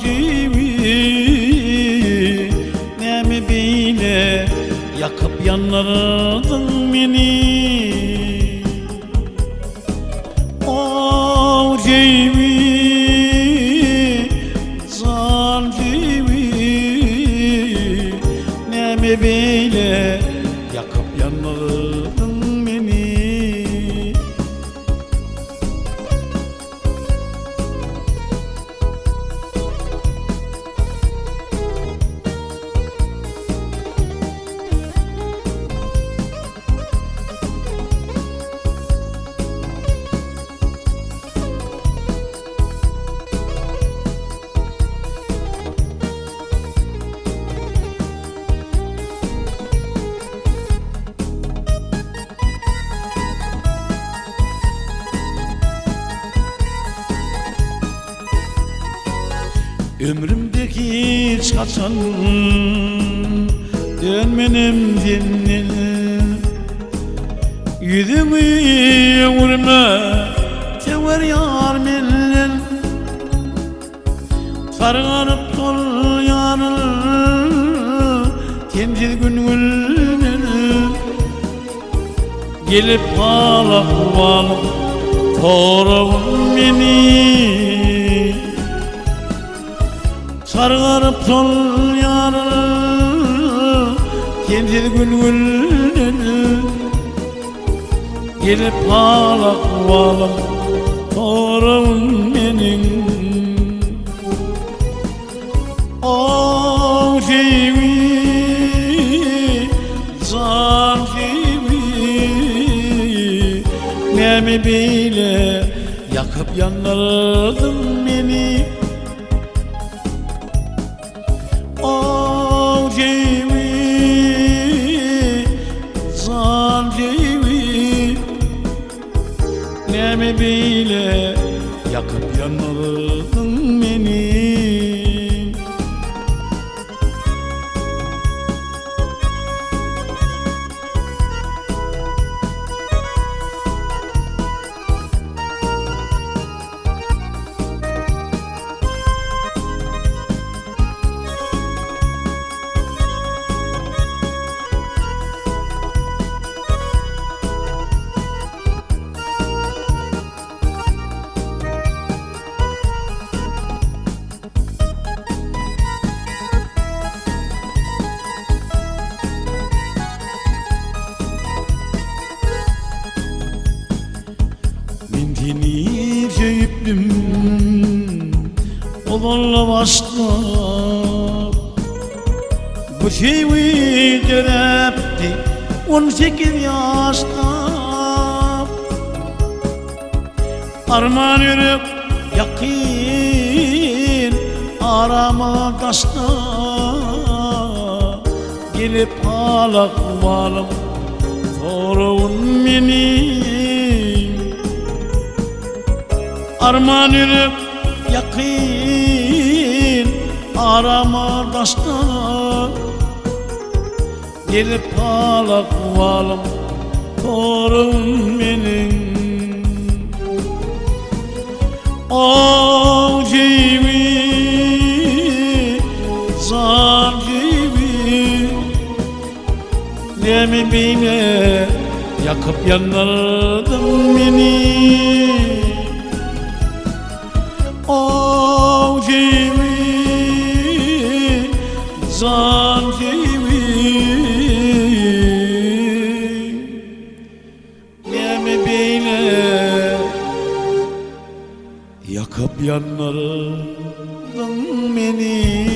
gibi, ne mi böyle yakıp yanardın beni. O gibi, zan gibi, ne mi böyle yakıp yanardın beni. Ömrümdeki hiç kaçan dönmenim dinle, yüzümü vurma tever yar mellen, sarganıp tol yanıl temsil gülgülden, gelip ağla kuvalım torağım beni. Sargarıp sol yanı temsil gülgülden, gelip ağla kuvalım torağım benim. O gibi, zan gibi, ne mi böyle yakıp yanardın beni. O gibi, zan gibi, ne mi böyle yakıp yanardın beni. Seni söğüttüm olanla başta, bu şeyi dönemdi 18 yaşta. Arman yürüp yakın arama taşta, gelip ağla kuvalım sorun beni. Arman yürüp yakın arama taşta, gelip ağla kuvalım torun benim. O gibi, zan gibi, ne mi böyle yakıp yanardın beni. O gibi, zan gibi, ne mi böyle yakıp yanardın beni.